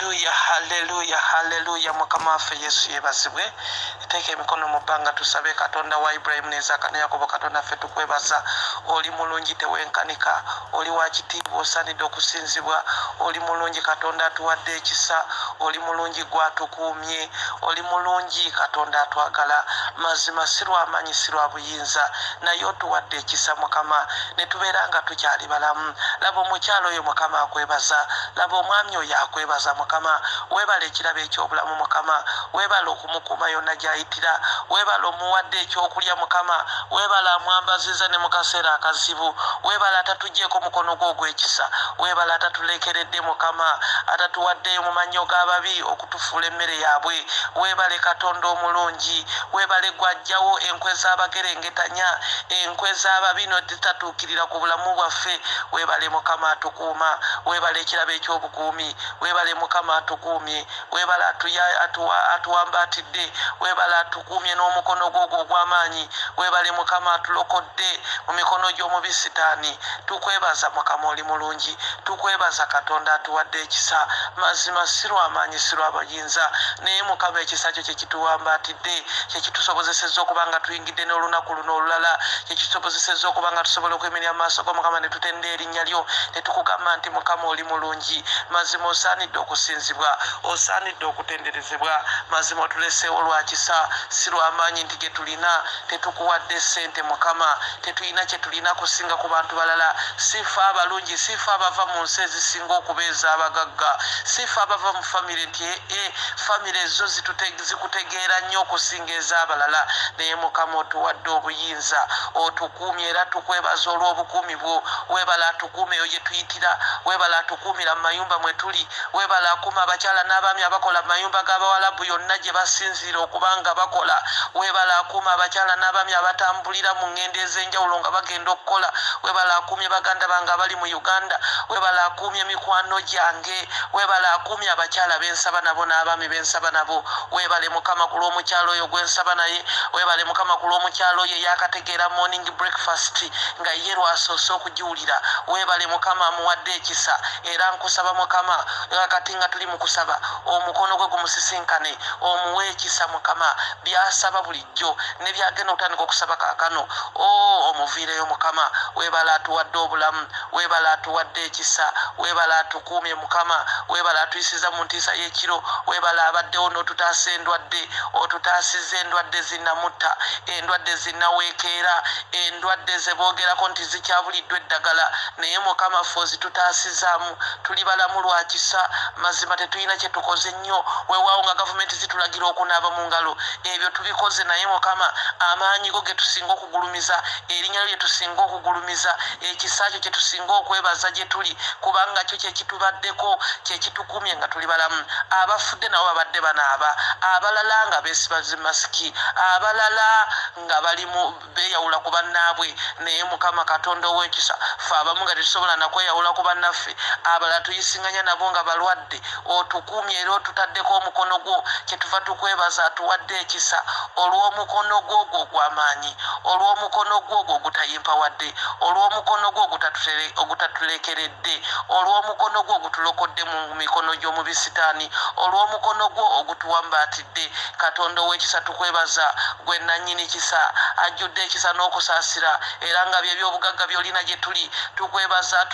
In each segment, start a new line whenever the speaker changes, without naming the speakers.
Haleluya, haleluya, haleluya. Mukama waffe Yesu yebazibwe. Teeka emikono mu bbanga tusabe. Katonda wa Ibrahim ne Isaaka ne Yakobo, Katonda ffe tukwebaza. Oli mulungi tewenkanika, oli wa kitiibwa osaanidde okusinzibwa, oli mulungi Katonda atuwadde ekisa, oli mulungi gwatukuumye, oli mulungi Katonda atwagala. Mazima si lw'amaanyi si lwa buyinza, naye otuwadde ekisa Mukama ne tubeera nga tukyali balamu. Laba omukyalo oyo Mukama akwebaza, laba omwami oyo akwebaza Mukama. Weebala ekirabo eky'obulamu Mukama, weebala okumukuuma yonna gy'ayitira, weebala omuwadde ekyokulya Mukama, weebala amwambaziza ne mu kaseera akazibu, weebala atatugyeko mukono gwo ogw'ekisa, weebala atatulekeredde Mukama, atatuwaddeyo mu mannyo g'ababi okutufuula emmere yaabwe. Weebale Katonda omulungi, weebale gw'aggyawo enkwe z'abagerengetanya, enkwe z'ababi n'oditatuukirira ku bulamu bwaffe. Weebale Mukama atukuuma, weebale ekirabo eky'obukuumi, weebale Mukama atukuumye, weebale atuwambaatidde, weebale atukuumye n'omukono gwo ogw'amaanyi, weebale Mukama atulokodde mu mikono gy'omubi Sitaani. Tukwebaza Mukama, oli mulungi, tukwebaza Katonda atuwadde ekisa. Mazima si lw'amaanyi si lwa buyinza, naye Mukama ekisa kyo kye kituwambaatidde, kye kitusobozesezza okuba nga tuyingidde n'olunaku luno olulala, kye kitusobozesezza okuba nga tusobola okwemirira mu maaso go Mukama ne tutenda erinnya lyo, ne tukugamba nti Mukama oli mulungi. Mazima osaanidde okusinzibwa, osaanidde okutenderezebwa. Mazima otuleseewo lwa kisa si lw'amaanyi nti ge tulina. Tetukuwadde ssente Mukama, tetulina kye tulina kusinga ku bantu balala. Sifa abalungi, sifa abava mu nsi ezisinga okubeeza abagagga, sifa abava mu famire nti famire ezo zikutegeera nnyo okusinga ez'abalala. Naye Mukama otuwadde obuyinza, otukuumye era tukwebaza olw'obukuumi bwo. Weebala atukuume eyo gye tuyitira, weebala atukuumira mu mayumba mwe tuli, weebala akuuma abakyala n'abaami abakola mu mayumba g'Abawalabu yonna gye basinziira okuba nga bakola. Weebala akuuma abakyala n'abaami abatambulira mu ngendo ez'enjawulo nga bagenda okukola. Weebala akuumye baganda bange abali mu Uganda, weebala akuumye mikwano gyange, weebala akuumye abakyala bensaba nabo n'abaami bensaba nabo. Weebale Mukama ku lw'omukyalo oyo gwensaba naye, weebale Mukama ku lw'omukyalo oyo yakategeera morning breakfast nga ye lwasoose okugiwulira. Weebale Mukama amuwadde ekisa, era nkusaba Mukama kati nga tuli mu kusaba, omukono gwe gumusisinkane, omuwe ekisa Mukama, by'asaba bulijjo ne byagenda okutandika okusaba kaakano. Omuviireyo Mukama. Weebala atuwadde obulamu, weebala atuwadde ekisa, weebala atukuumye Mukama, weebala atuyisiza mu ntiisa y'ekiro, weebala abaddewo n'otutaasa endwadde, otutaasizza endwadde zinnamutta, endwadde zinnaweekeera, endwadde ze boogerako nti zikyabuliddwa eddagala, naye Mukama ffe ozitutaasizaamu. Tuli balamu lwa kisa. Mazima tetulina kye tukoze nnyo, weewaawo nga gavumenti zitulagira okunaaba mu ngalo. Ebyo tubikoze, naye Mukama amaanyi go ge tusinga okugulumiza, erinnya lyo lye tusinga okugulumiza, ekisa kyo kye tusinga okwebaza gye tuli, kubanga kyo kye kitubaddeko, kye kitukumye nga tuli balamu. Abafudde nabo babadde banaaba, abalala nga beesibaza masiki, abalala nga beeyawula ku bannaabwe. Naye Mukama Katonda ow'ekisa, ffe abamu nga tetusobola nakweyawula ku bannaffe, abalala tuyisinganya nabo nga balwadde, otukuumye era otutaddeko omukono gwo. Kyetuva tukwebaza atuwadde ekisa olw'omukono gwo ogwo ogw'amaanyi, olw'omukono gwo ogwo ogutayimpawadde, olw'omukono gwo ogutatulekeredde, olw'omukono gwo ogutulokodde mu mikono gy'omubi Sitaani, olw'omukono gwo ogutuwambaatidde. Katonda ow'ekisa tukwebaza, gwe nannyini kisa, ajjudde ekisa n'okusaasira, era nga bye by'obugagga by'olina gye tuli. Tukwebaza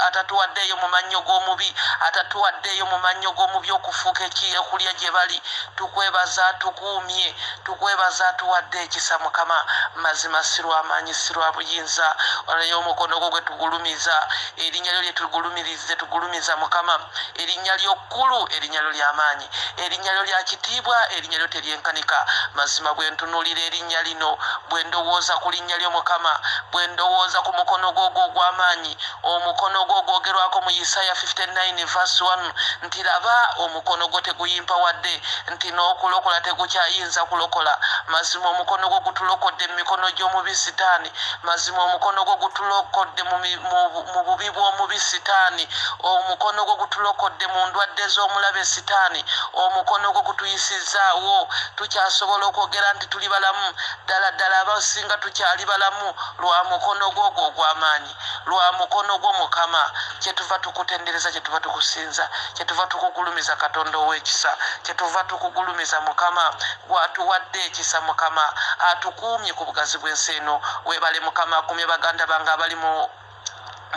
atatuwaddeeyo mu mannyo g'omubi, atatuwaddeeyo mu mannyo g'omubi okufuuka okulya gye bali. Tukwebaza atukuumye, tukwebaza atuwadde ekisa Mukama. Mazima si lw'amaanyi si lwa buyinza, naye omukono gwo gwe tugulumiza, erinnya lyo lye tugulumiza Mukama, erinnya lyo kkulu, erinnya lyo ly'amaanyi, erinnya lyo lya kitiibwa, erinnya lyo teryenkanika. Mazima bwe ntunuulira erinnya lino, bwe ndowooza ku linnya lyo Mukama, bwe ndowooza ku mukono gwo ogw'amaanyi, omukono gwo ogwogerwako mu Isaya 59:1 nti laba omukono gwo teguyimpawadde, nti n'okulokola tegukyayinza kulokola. Mazima omukono gwo gutulokodde mu mikono gy'omubi Sitaani, mazima omukono gwo gutulokodde mu bubi bw'omubi Sitaani, omukono gwo gutulokodde mu ndwadde z'omulabe Sitaani, omukono gwo gutuyisizaawo. Tukyasobola okwogera nti tuli balamu, ddala ddala abasinga tukyali balamu lwa mukono gwo ogw'amaanyi, lwa mukono gwo Mukama. Kyetuva tukutendereza, kyetuva tukusinza, kyetuva tukugulumiza katonda ow'ekisa kyetuva tukugulumiza mukama gwatuwadde ekisa mukama atukuumye ku bugazi bw'ensi eno weebale mukama akumye baganda bange abali mu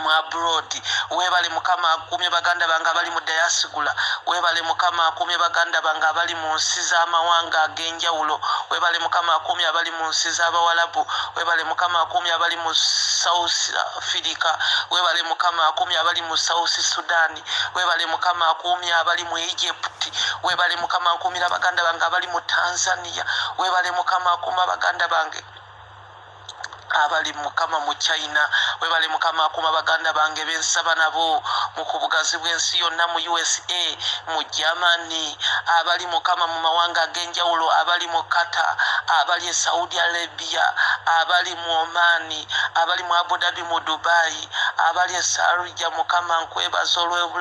abroad webale mukama akumye baganda bange abali mu diaspora webale mukama akumye baganda bange abali mu nsi z'amawanga ag'enjawulo webale mukama akumye abali mu nsi z'abawalabu webale mukama akumye abali mu South Africa webale mukama akumye abali mu South Sudan webale mukama akumye abali mu Egypt webale mukama akumira baganda bange abali mu Tanzania webale mukama akuma baganda bange abali mukama mu China webale mukama akuma baganda bange bensaba nabo mu kubugazi bw'ensi yonna mu USA mu Germany abali mukama mu mawanga ag'enjawulo abali mu Qatar abali e Saudi Arabia abali mu Oman abali mu Abu Dhabi mu Dubai abali e Sharjah mukama nkwebaza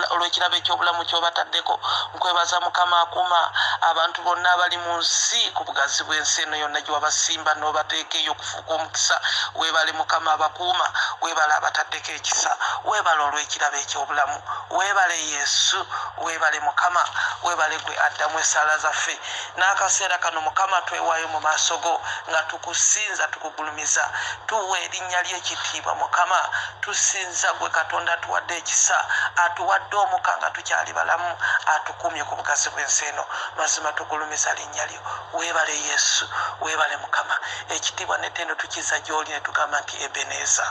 olw'ekirabo eky'obulamu ky'obataddeko nkwebaza mukama akuma abantu bonna abali mu nsi ku bugazi bw'ensi eno yonna gye wabasimba n'obateeka eyo okufuuka omukisa webale mukama abakuuma webale abataddeko ekisa webale olw'ekirabo eky'obulamu webale Yesu webale mukama webale gwe addamu esaala zaffe n'akaseera kano mukama twewaayo mu maaso go nga tukusinza tukugulumiza tuwa erinnya ly'ekitiibwa mukama tusinza gwe katonda atuwadde ekisa atuwadde omuka nga tukyali balamu atukumye ku bugazi bw'ensi eno mazima tugulumiza linnya lyo webale Yesu webale mukama ekitiibwa n'ettendo tukiza gy'oli ne tugamba nti Ebeneza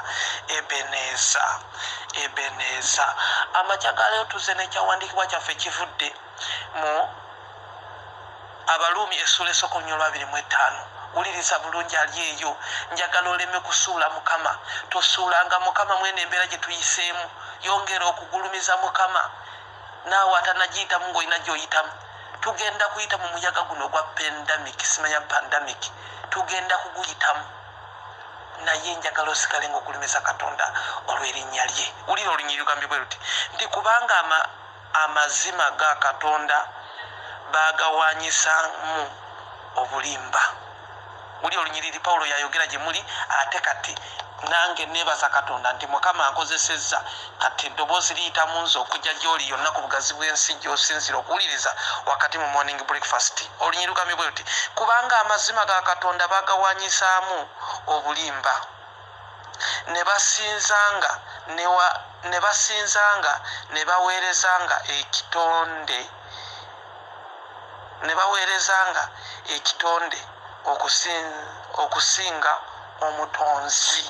Ebeneza Ebeneza amakya ga leero tuze n'ekyawandiikibwa kyaffe kivudde mu Abaluumi essula esookonyo 25 wuliriza bulungi ali eyo njagala oleme kusuula mukama tosuulanga mukama mwene embeera gye tuyiseemu yongera okugulumiza mukama naawe atanagiyitamu ng'olina gy'oyitamu tugenda kuyita mu muyaga guno ogwa pandemic simanya pandemic tugenda kuguyitamu naye njagala osigale ng'ogulumiza katonda olw'erinnya lye wulira olunyiri lugambye bwe luti nti kubanga amazima ga katonda bagawanyisamu obulimba wuli olunyiriri Pawulo yayogera gye muli ate kati nange neebaza katonda nti mukama ankozesezza kati eddoboozi liyita mu nze okujja gy'oli yonna ku bugazi bw'ensi gy'osinzira okuwuliriza wakati mu morning breakfast olunyiri lugambye bwe luti kubanga amazima ga katonda bagawanyisaamu obulimba ne basinzanga ne baweerezanga ekitonde okusinga omutonzi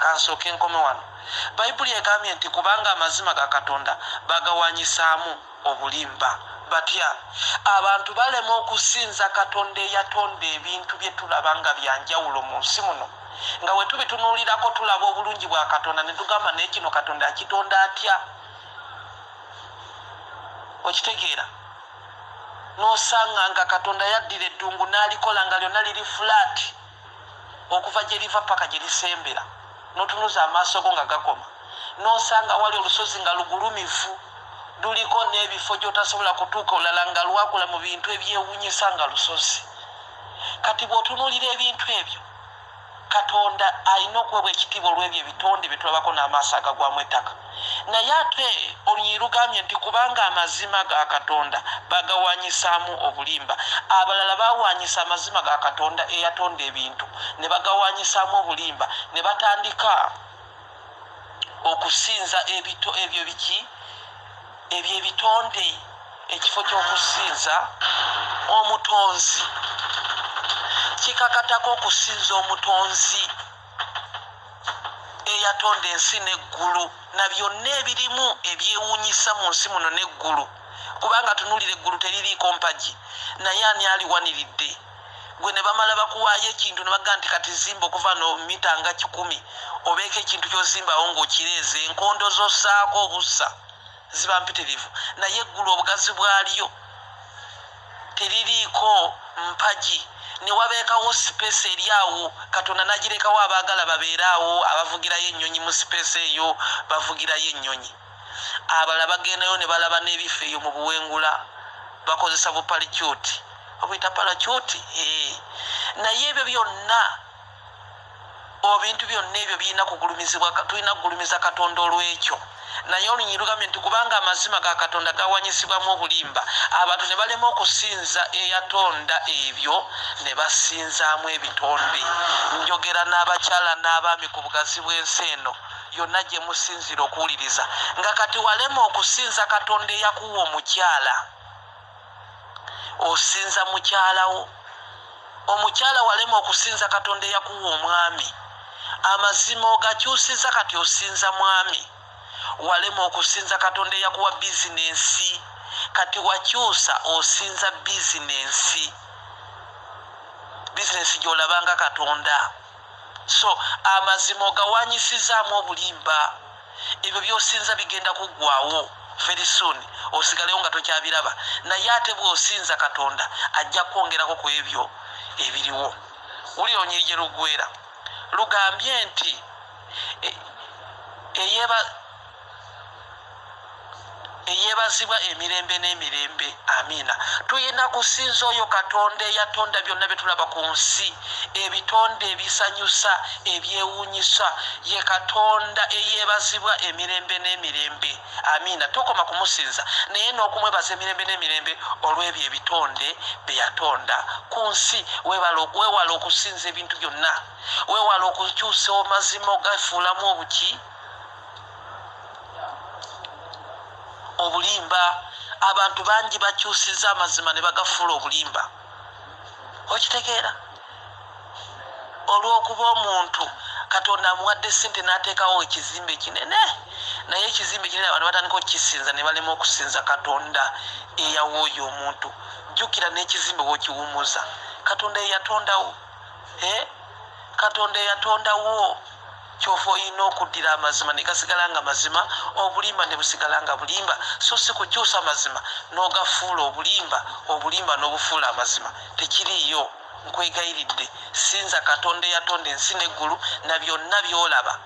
kansooke nkome wano bayibuli egambye nti kubanga amazima ga katonda bagawanyisaamu obulimba batya abantu balema okusinza katonda eyatonda ebintu bye tulaba nga byanjawulo mu nsi muno nga we tubitunuulirako tulaba obulungi bwa katonda ne tugamba naye kino katonda akitonda atya okitegeera n'osanga nga katonda yaddira eddungu n'alikola nga lyonna liri flat okuva gye liva paka gye lisembera n'otunuza amaaso go nga gakoma n'osanga wali olusozi nga lugulumivu luliko n'ebifo gy'otasobola kutuuka olala nga lwakula mu bintu ebyewuunyisa nga lusozi kati bw'otunuulira ebintu ebyo katonda alina okuweebwa ekitiibwa olw'ebyo ebitonde bye tulabako n'amaaso agagwamu ettaka naye ate olunyiri lugambye nti kubanga amazima ga katonda bagawanyisaamu obulimba abalala bawanyisa amazima ga katonda eyatonda ebintu ne bagawanyisaamu obulimba ne batandika okusinza ebyo biki ebyo ebitonde ekifo ky'okusinza omutonzi kikakatako okusinza omutonzi eyatonda ensi n'eggulu na byonna ebirimu ebyewuunyisa mu nsi muno n'eggulu kubanga tunuulira eggulu teririiko mpagi naye ani aliwaniridde gwe ne bamala bakuwaayo ekintu ne bagamba nti kati zimba okuva no mita nga 10 obeeko ekintu ky'ozimbawo ng'okireeza enkondo z'ossaako obussa ziba mpitirivu naye eggulu obugazi bwalyo teririiko mpagi ne wabeekawo sipeesi eri awo katonda n'agirekawo abaagala babeere awo abavugirayo ennyonyi mu sipeesi eyo bavugirayo ennyonyi abalala bagendayo ne balaba n'ebifo eyo mu buwengula bakozesa bupalikyuti obuyita palakyuti naye ebyo byonna ebintu byonna ebyo birina kugulumizibwa tulina kugulumiza katonda olw'ekyo naye olunyi lugambye nti kubanga amazima ga Katonda gawanyisibwamu obulimba abantu ne balema okusinza eyatonda ebyo ne basinzaamu ebitonde. Njogera n'abakyala n'abaami ku bugazi bw'ensi eno yonna gye musinzira okuwuliriza nga kati walema okusinza Katonda eyakuwa omukyala osinza mukyalawo. Omukyala walema okusinza Katonda eyakuwa omwami amazima ogakyusiza kati osinza mwami. Walema okusinza Katonda eyakuwa bizinensi kati wakyusa osinza bizinensi gy'olabanga Katonda. So amazima ogawanyisizaamu obulimba ebyo by'osinza bigenda kuggwaawo very soon osigalewo nga tokyabiraba naye ate bw'osinza Katonda ajja kwongerako ku ebyo ebiriwo. Wulira onyiri gye luggwera lugambye nti eyebazibwa emirembe n'emirembe. Amiina. Tuyina kusinza oyo Katonda eyatonda byonna bye tulaba ku nsi, ebitonde ebisanyusa ebyewuunyisa. Ye Katonda eyebazibwa emirembe n'emirembe. Amiina. Tokoma kumusinza naye n'okumwebaza emirembe n'emirembe olw'ebyo ebitonde bye yatonda ku nsi. Weewala okusinza ebintu byonna, weewala okukyusa amazima ogafuulamu obulimba. Abantu bangi bakyusiza amazima ne bagafuula obulimba. Okitegeera? Olw'okuba omuntu Katonda amuwadde ssente n'ateekawo ekizimbe kinene, naye ekizimbe kinene abantu batandika okukisinza ne balema okusinza Katonda eyawa oyo omuntu. Jjukira n'ekizimbe bw'okiwummuza Katonda eyatondawo. Katonda eyatondawo. Kyova olina okuddira amazima ne gasigala nga mazima, obulimba ne busigala nga bulimba. So si kukyusa amazima n'ogafuula obulimba n'obufuula amazima. Tekiriiyo. Nkwegayiridde sinza Katonda eyatonda ensi n'eggulu na byonna by'olaba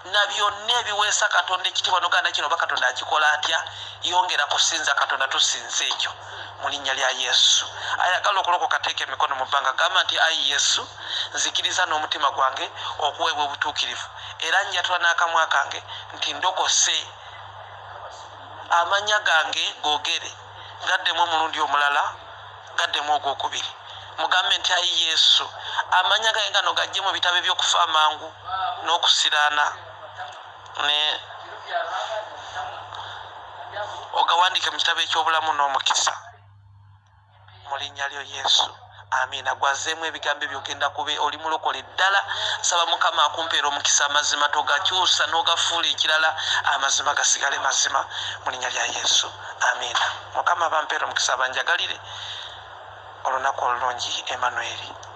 na byonna ebiweesa Katonda ekitiibwa n'oganda kino oba Katonda akikola atya. Yongera kusinza Katonda, tusinze ekyo mu linnya lya Yesu. Ayagala okulokoka teeka emikono mu bbanga gamba nti ayi Yesu nzikiriza n'omutima gwange okuweebwa obutuukirivu era njatula n'akamwa kange nti ndokose. Amannya gange googere gaddemu omulundi omulala, gaddemu ogwokubiri. Mugambe nti ayi Yesu amannya gange gano gajje mu bitabo by'okufa amangu n'okusiraana ne ogawandike mu kitabo eky'obulamu n'omukisa mu linnya lyo Yesu. Amiina. Gwazeemu ebigambo byogenda kube oli mulokole ddala. Saba Mukama akumpeera omukisa amazima togakyusa n'ogafuula ekirala, amazima gasigale mazima mu linnya lya Yesu. Amiina. Mukama bampeera omukisa banjagalire olunaku olulungi. Emmanuel.